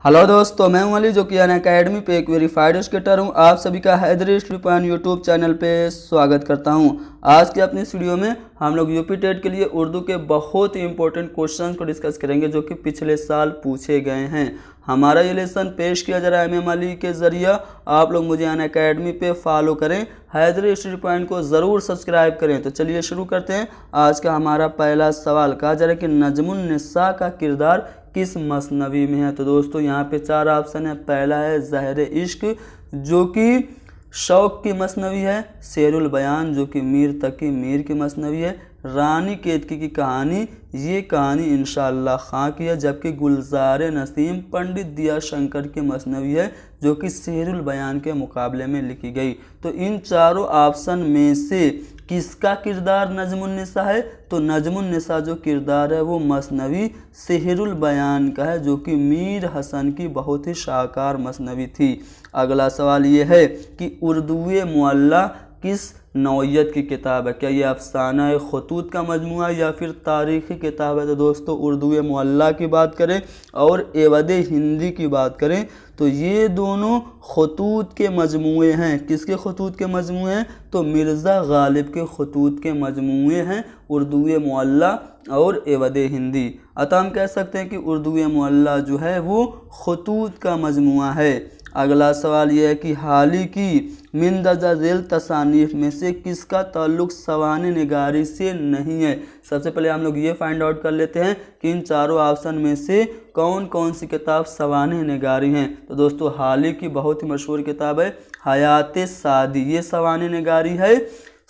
Hello दोस्तों, मैं हूं अली जो कि अनअकैडमी पे एक वेरीफाइड एजुकेटर हूं। आप सभी का हैदरी स्टूडेंट यूट्यूब चैनल पे स्वागत करता हूं। आज की अपनी इस वीडियो में हम लोग यूपी टेट के लिए उर्दू के बहुत ही इंपॉर्टेंट क्वेश्चंस को डिस्कस करेंगे जो कि पिछले साल पूछे गए हैं। हमारा ये लेसन पेश किया जा रहा है एमएम अली के ज़रिए। आप लोग मुझे अनअकैडमी पे फॉलो करें, हैदरी स्टडी पॉइंट को ज़रूर सब्सक्राइब करें। तो चलिए शुरू करते हैं। आज का हमारा पहला सवाल कहा जा रहा है कि नजमुन निसा का किरदार किस मसनवी में है। तो दोस्तों यहाँ पे चार ऑप्शन है। पहला है ज़हर इश्क जो कि शौक की मसनवी है, शेरुल बयान जो कि मीर तकी मीर की मसनवी है, रानी केतकी की कहानी ये कहानी इंशाअल्लाह खां की है, जबकि गुलजार नसीम पंडित दिया शंकर की मसनवी है जो कि शेरुल बयान के मुकाबले में लिखी गई। तो इन चारों ऑप्शन में से किसका किरदार नजमुन निसा है? तो नजमुन निसा जो किरदार है वो मसनवी शेरुल बयान का है जो कि मीर हसन की बहुत ही शाहकार मसनवी थी। अगला सवाल ये है कि उर्दूए मुअल्ला किस नौयत की किताब है? क्या ये अफसाना खतूत का मजमुआ या फिर तारीख़ी किताब है? तो दोस्तों उर्दूए मुअल्ला की बात करें और एवद हिंदी की बात करें तो ये दोनों खतूत के मजमूए हैं। किसके खतूत के मजमूए हैं? तो मिर्ज़ा गालिब के खतूत के मजमूए हैं उर्दूए मुअल्ला और एवद हिंदी। अतः हम कह सकते हैं कि उर्दूए मुअल्ला जो है वो खतूत का मजमुआ है। अगला सवाल यह है कि हाल ही की मिंदरजा झेल तसानीफ में से किसका ताल्लुक सवाने निगारी से नहीं है? सबसे पहले हम लोग ये फाइंड आउट कर लेते हैं कि इन चारों ऑप्शन में से कौन कौन सी किताब सवाने निगारी हैं। तो दोस्तों हाल ही की बहुत ही मशहूर किताब है हयात सादी, ये सवाने निगारी है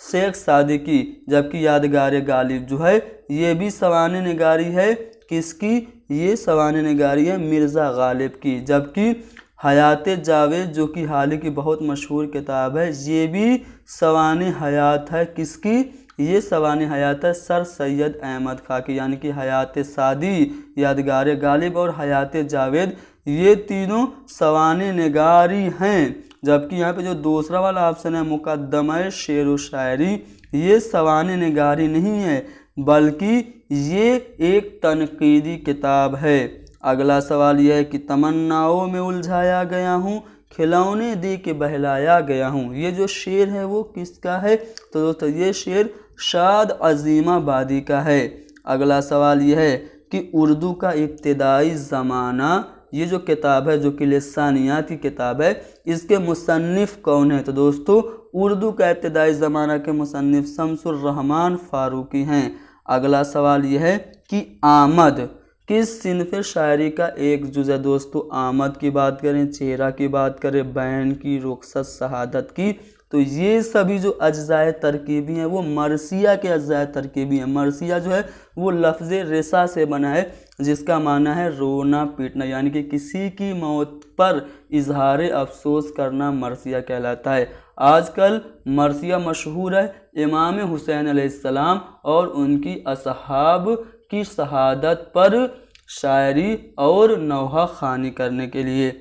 शेख सादी की। जबकि यादगार गालिब जो है ये भी सवाने निगारी है किसकी? ये सवाने निगारी है मिर्ज़ा गालिब की। जबकि हयात जावेद जो कि हाल ही की बहुत मशहूर किताब है ये भी सवाने हयात है किसकी? ये सवाने हयात है सर सैयद अहमद खां की। यानी कि हयात सादी, यादगार गालिब और हयात जावेद ये तीनों सवाने निगारी हैं। जबकि यहाँ पे जो दूसरा वाला ऑप्शन है मुकद्दमा शेर व शायरी ये सवाने निगारी नहीं है बल्कि ये एक तनकीदी किताब है। अगला सवाल यह है कि तमन्नाओं में उलझाया गया हूँ, खिलौने दे के बहलाया गया हूँ, ये जो शेर है वो किसका है? तो दोस्तों ये शेर शाद अजीमाबादी का है। अगला सवाल यह है कि उर्दू का इब्तिदाई ज़माना ये जो किताब है जो कि लिसानियात की किताब है इसके मुसन्निफ़ कौन है? तो दोस्तों उर्दू का इब्तिदाई ज़माना के मुसन्निफ़ शम्सुर रहमान फ़ारूकी हैं। अगला सवाल यह है कि आमद किस सिनफ़ शायरी का एक जुज़ है? दोस्तों आमद की बात करें, चेहरा की बात करें, बैन की, रुखसत, शहादत की, तो ये सभी जो अज्जाए तरकीबी हैं वो मरसिया के अज्जाए तरकीबी हैं। मरसिया जो है वो लफ्ज़ रेसा से बना है जिसका माना है रोना पीटना, यानी कि किसी की मौत पर इजहार अफसोस करना मरसिया कहलाता है। आजकल मरसिया मशहूर है इमाम हुसैन अलैहिस्सलाम और उनकी असहाब की शहादत पर शायरी और नौहा ख़ानी करने के लिए।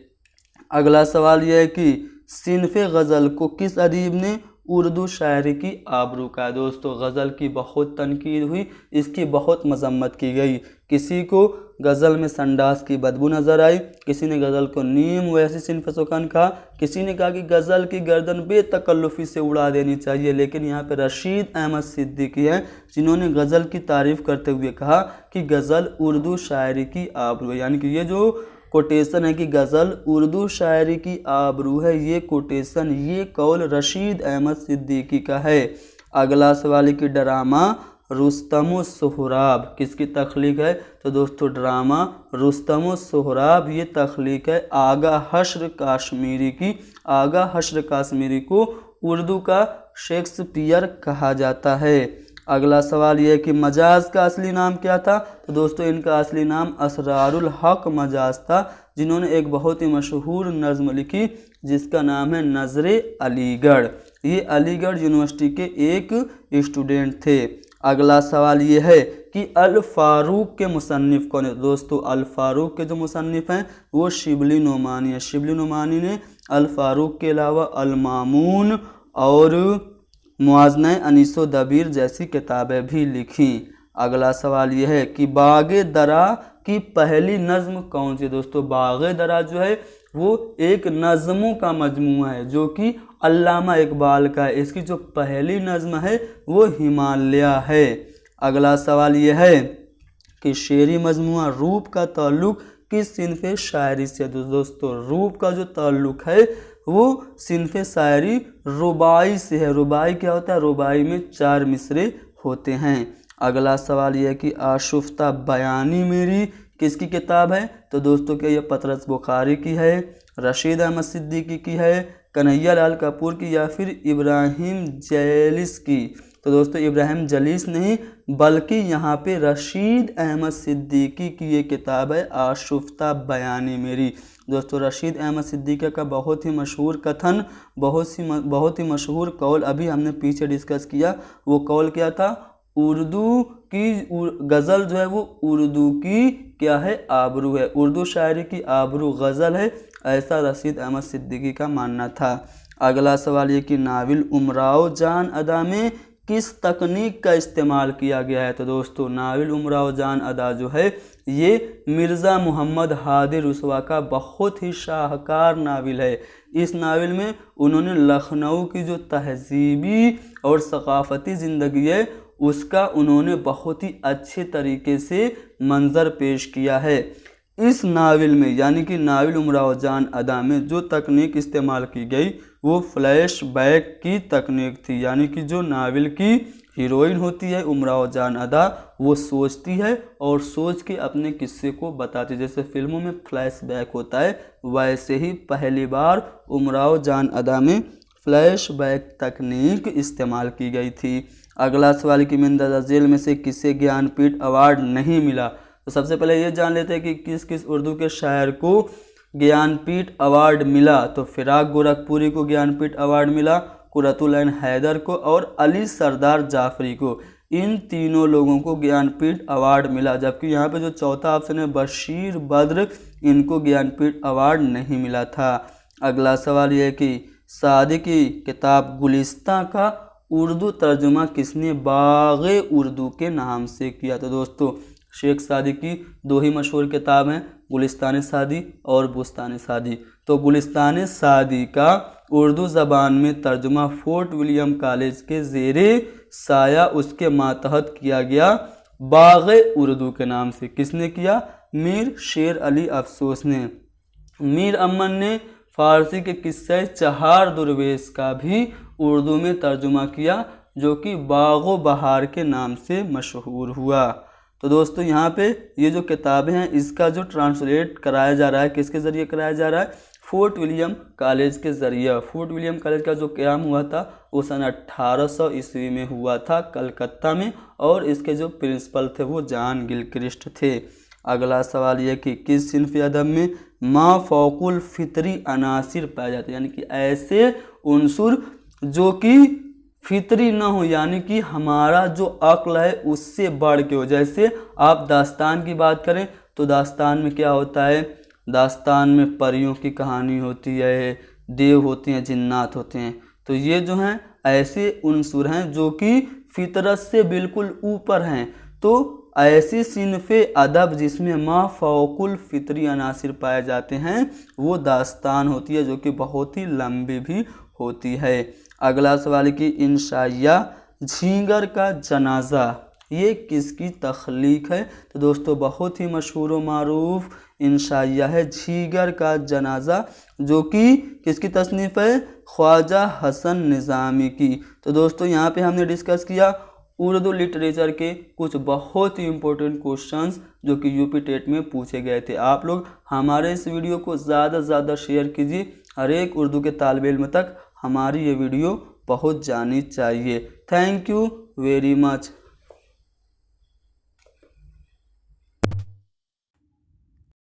अगला सवाल यह है कि सिनफ़ गज़ल को किस अदीब ने उर्दू शायरी की आबरू का? दोस्तों गज़ल की बहुत तनकीद हुई, इसकी बहुत मजम्मत की गई। किसी को गज़ल में संडास की बदबू नज़र आई, किसी ने गज़ल को नीम वैसी सिनफ़ सुकन कहा, किसी ने कहा कि गज़ल की गर्दन बेतकल्लुफ़ी से उड़ा देनी चाहिए। लेकिन यहाँ पे रशीद अहमद सिद्दीकी हैं जिन्होंने गज़ल की तारीफ़ करते हुए कहा कि गज़ल उर्दू शायरी की आबरू है। यानी कि ये जो कोटेशन है कि गज़ल उर्दू शायरी की आबरू है, ये कोटेशन ये कौल रशीद अहमद सिद्दीकी का है। अगला सवाल है कि ड्रामा रुस्तम सोहराब किसकी तख्लीक है? तो दोस्तों ड्रामा रुस्तम सोहराब ये तख्लीक है आगा हश्र काश्मीरी की। आगा हश्र काश्मीरी को उर्दू का शेक्सपियर कहा जाता है। अगला सवाल यह है कि मजाज का असली नाम क्या था? तो दोस्तों इनका असली नाम असरारुल हक मजाज था, जिन्होंने एक बहुत ही मशहूर नज़्म लिखी जिसका नाम है नज़रे अलीगढ़। ये अलीगढ़ यूनिवर्सिटी के एक स्टूडेंट थे। अगला सवाल ये है कि अल फ़ारूक के मुसन्निफ़ कौन है? दोस्तों अल फ़ारूक के जो मुसन्निफ़ हैं वो शिबली नोमानी है। शिबली नोमानी ने अल फ़ारूक के अलावा अल मामून और मुआज़ना अनीसो दबीर जैसी किताबें भी लिखीं। अगला सवाल यह है कि बागे दरा कि पहली नज़्म कौन सी। दोस्तों बाग़े दरा जो है वो एक नज़्मों का मजमूआ है जो कि अल्लामा इकबाल का है। इसकी जो पहली नज़्म है वो हिमालय है। अगला सवाल ये है कि शेरी मजमूआ रूप का ताल्लुक़ किस सिन्फ़े शायरी से। दोस्तों रूप का जो ताल्लुक़ है वो सिन्फ़े शायरी रुबाई से है। रुबाई क्या होता है, रुबाई में 4 मिसरे होते हैं। अगला सवाल यह है कि आशुफ्ता बयानी मेरी किसकी किताब है। तो दोस्तों क्या ये पतरस बुखारी की है, रशीद अहमद सिद्दीकी की है, कन्हैया लाल कपूर की या फिर इब्राहिम जलीस की। तो दोस्तों इब्राहिम जलीस नहीं बल्कि यहाँ पे रशीद अहमद सिद्दीकी की ये किताब है आशुफ्ता बयानी मेरी। दोस्तों रशीद अहमद सिद्दीकी का बहुत ही मशहूर कथन, बहुत ही मशहूर कौल अभी हमने पीछे डिस्कस किया। वो कौल क्या था, उर्दू की गज़ल जो है वो उर्दू की क्या है, आबरू है, उर्दू शायरी की आबरू गज़ल है, ऐसा रशीद अहमद सिद्दीकी का मानना था। अगला सवाल ये कि नाविल उमराव जान अदा में किस तकनीक का इस्तेमाल किया गया है। तो दोस्तों नाविल उमराव जान अदा जो है ये मिर्ज़ा मोहम्मद हादी रुसवा का बहुत ही शाहकार नाविल है। इस नाविल में उन्होंने लखनऊ की जो तहजीबी और सकाफ़ती ज़िंदगी है उसका उन्होंने बहुत ही अच्छे तरीके से मंजर पेश किया है। इस नाविल में यानी कि नाविल उमराव जान अदा में जो तकनीक इस्तेमाल की गई वो फ्लैश बैक की तकनीक थी। यानी कि जो नाविल की हीरोइन होती है उमराव जान अदा वो सोचती है और सोच के अपने किस्से को बताती है। जैसे फिल्मों में फ्लैश बैक होता है वैसे ही पहली बार उमराव जान अदा में फ्लैश बैक तकनीक इस्तेमाल की गई थी। अगला सवाल कि मंदरजा झेल में से किसे ज्ञानपीठ अवार्ड नहीं मिला। तो सबसे पहले ये जान लेते हैं कि किस किस उर्दू के शायर को ज्ञानपीठ अवार्ड मिला। तो फिराक गोरखपुरी को ज्ञानपीठ अवार्ड मिला, कुरतुल ऐन हैदर को और अली सरदार जाफरी को। इन तीनों लोगों को ज्ञानपीठ अवार्ड मिला। जबकि यहाँ पे जो चौथा ऑप्शन है बशीर बद्र, इनको ज्ञानपीठ अवार्ड नहीं मिला था। अगला सवाल यह है कि सादी की किताब गुलिस्तां का उर्दू तर्जुमा किसने बाग़े उर्दू के नाम से किया। तो दोस्तों शेख सादी की 2 ही मशहूर किताब हैं, गुलिस्तान सादी और बुस्तान सादी। तो गुलिस्तान सादी का उर्दू ज़बान में तर्जुमा फोर्ट विलियम कॉलेज के ज़ेरे साया उसके मातहत किया गया बाग़े उर्दू के नाम से। किसने किया, मीर शेर अली अफसोस ने। मीर अमन ने फ़ारसी के किस्से चहार दुर्वेश का भी उर्दू में तर्जुमा किया जो कि बाग़ो बहार के नाम से मशहूर हुआ। तो दोस्तों यहाँ पे ये जो किताबें हैं इसका जो ट्रांसलेट कराया जा रहा है किसके ज़रिए कराया जा रहा है, फोर्ट विलियम कॉलेज के ज़रिए। फोर्ट विलियम कॉलेज का जो क़याम हुआ था वो सन 1800 ईस्वी में हुआ था कलकत्ता में और इसके जो प्रिंसिपल थे वो जॉन गिलक्रिस्ट थे। अगला सवाल ये कि किस सिन्फ़ अदब में मा फ़ौकुल फ़ितरी अनासिर पाए जाते हैं। यानी कि ऐसे उनसुर जो कि फितरी ना हो, यानी कि हमारा जो अक्ल है उससे बढ़ के हो। जैसे आप दास्तान की बात करें तो दास्तान में क्या होता है, दास्तान में परियों की कहानी होती है, देव होते हैं, जिन्नात होते हैं। तो ये जो हैं ऐसे उनसुर हैं जो कि फितरत से बिल्कुल ऊपर हैं। तो ऐसी सिन्फ़े अदब जिसमें मा फ़ौकुल फ़ितरी अनासिर पाए जाते हैं वो दास्तान होती है जो कि बहुत ही लंबी भी होती है। अगला सवाल कि इंशाइया झींगर का जनाजा ये किसकी तख्लीक है। तो दोस्तों बहुत ही मशहूर व मारूफ इंशाइया है झींगर का जनाजा जो कि किसकी तसनीफ़ है, ख्वाजा हसन निज़ामी की। तो दोस्तों यहाँ पे हमने डिस्कस किया उर्दू लिटरेचर के कुछ बहुत ही इम्पोर्टेंट क्वेश्चंस जो कि यूपी टेट में पूछे गए थे। आप लोग हमारे इस वीडियो को ज़्यादा से ज़्यादा शेयर कीजिए, हर एक उर्दू के तालिब इल्म तक हमारी ये वीडियो पहुंच जानी चाहिए। Thank you very much.